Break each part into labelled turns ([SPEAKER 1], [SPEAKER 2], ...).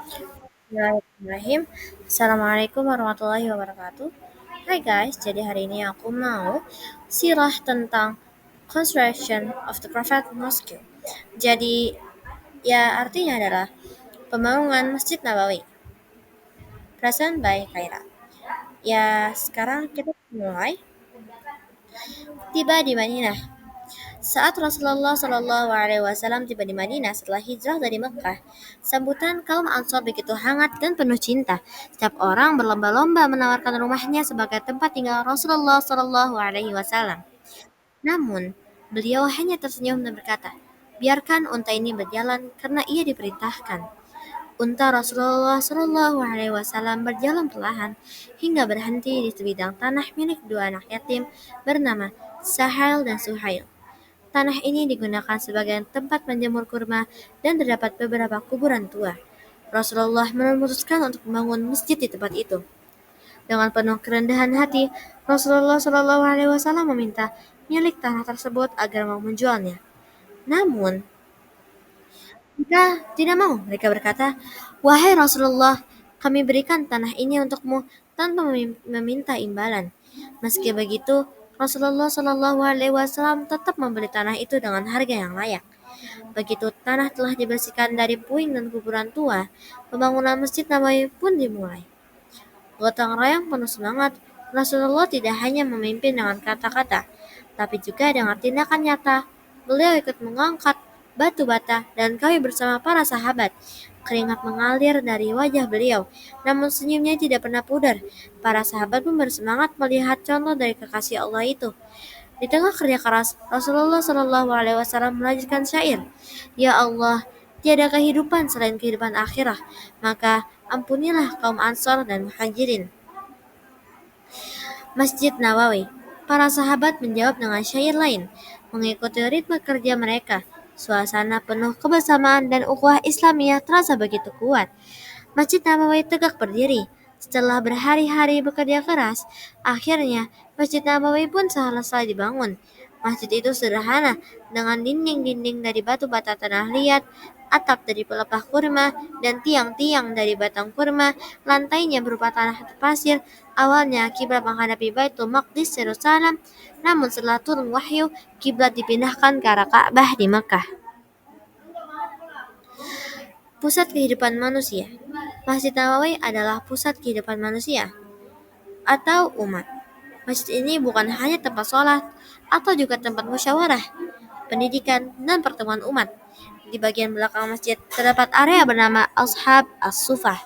[SPEAKER 1] Bismillahirrahmanirrahim. Assalamualaikum warahmatullahi wabarakatuh. Hai guys, jadi hari ini aku mau sirah tentang construction of the Prophet Mosque. Jadi ya artinya adalah pembangunan Masjid Nabawi. Present by Kaira. Ya sekarang kita mulai. Tiba di Madinah. Saat Rasulullah Shallallahu Alaihi Wasallam tiba di Madinah setelah hijrah dari Mekah, sambutan kaum Ansor begitu hangat dan penuh cinta. Setiap orang berlomba-lomba menawarkan rumahnya sebagai tempat tinggal Rasulullah Shallallahu Alaihi Wasallam. Namun, beliau hanya tersenyum dan berkata, biarkan unta ini berjalan karena ia diperintahkan. Unta Rasulullah Shallallahu Alaihi Wasallam berjalan perlahan hingga berhenti di sebidang tanah milik dua anak yatim bernama Sahal dan Suhail. Tanah ini digunakan sebagai tempat menjemur kurma dan terdapat beberapa kuburan tua. Rasulullah memutuskan untuk membangun masjid di tempat itu. Dengan penuh kerendahan hati, Rasulullah Shallallahu Alaihi Wasallam meminta milik tanah tersebut agar mau menjualnya. Namun, jika tidak mau, mereka berkata, "Wahai Rasulullah, kami berikan tanah ini untukmu tanpa meminta imbalan." Meski begitu, Rasulullah Shallallahu Alaihi Wasallam tetap membeli tanah itu dengan harga yang layak. Begitu tanah telah dibersihkan dari puing dan kuburan tua, pembangunan Masjid Nabawi pun dimulai. Gotong royong penuh semangat, Rasulullah tidak hanya memimpin dengan kata-kata, tapi juga dengan tindakan nyata. Beliau ikut mengangkat batu bata dan kayu bersama para sahabat. Keringat mengalir dari wajah beliau, namun senyumnya tidak pernah pudar. Para sahabat pun bersemangat melihat contoh dari kekasih Allah itu. Di tengah kerja keras, Rasulullah Shallallahu Alaihi Wasallam melanjutkan syair, Ya Allah, tiada kehidupan selain kehidupan akhirah, maka ampunilah kaum Ansor dan Muhajirin. Masjid Nabawi. Para sahabat menjawab dengan syair lain, mengikuti ritme kerja mereka. Suasana penuh kebersamaan dan ukhuwah Islamiyah terasa begitu kuat. Masjid Nabawi tegak berdiri. Setelah berhari-hari bekerja keras, akhirnya Masjid Nabawi pun selesai dibangun. Masjid itu sederhana, dengan dinding-dinding dari batu bata tanah liat, atap dari pelepah kurma, dan tiang-tiang dari batang kurma. Lantainya berupa tanah pasir. Awalnya kiblat menghadapi Baitul Maqdis Yerusalem, namun setelah turun wahyu, kiblat dipindahkan ke arah Ka'bah di Makkah. Pusat kehidupan manusia. Masjid Nabawi adalah pusat kehidupan manusia atau umat. Masjid ini bukan hanya tempat sholat atau juga tempat musyawarah, pendidikan, dan pertemuan umat. Di bagian belakang masjid terdapat area bernama Ashab As-Sufah,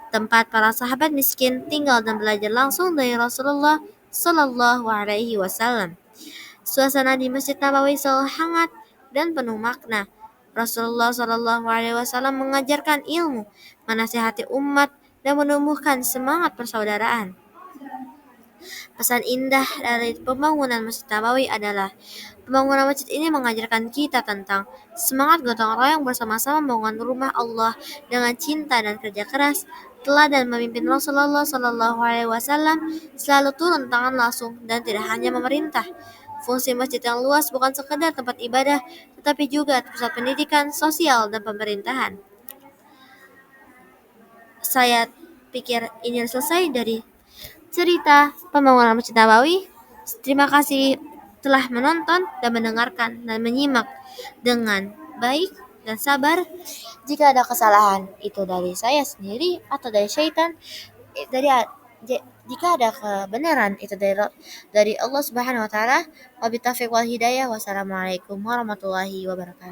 [SPEAKER 1] tempat para sahabat miskin tinggal dan belajar langsung dari Rasulullah Sallallahu Alaihi Wasallam. Suasana di Masjid Nabawi selalu hangat dan penuh makna. Rasulullah Sallallahu Alaihi Wasallam mengajarkan ilmu, menasihati umat, dan menumbuhkan semangat persaudaraan. Pesan indah dari pembangunan Masjid Nabawi adalah pembangunan masjid ini mengajarkan kita tentang semangat gotong royong bersama-sama membangun rumah Allah dengan cinta dan kerja keras. Teladan memimpin Rasulullah Shallallahu Alaihi Wasallam selalu turun tangan langsung dan tidak hanya memerintah. Fungsi masjid yang luas bukan sekedar tempat ibadah, tetapi juga pusat pendidikan, sosial, dan pemerintahan. Saya pikir ini selesai dari cerita pembangunan Masjid Nabawi. Terima kasih telah menonton dan mendengarkan dan menyimak dengan baik dan sabar. Jika ada kesalahan itu dari saya sendiri atau dari syaitan, dari jika ada kebenaran itu dari Allah Subhanahu wa taala. Wabillahi taufiq wal hidayah. Wassalamualaikum warahmatullahi wabarakatuh.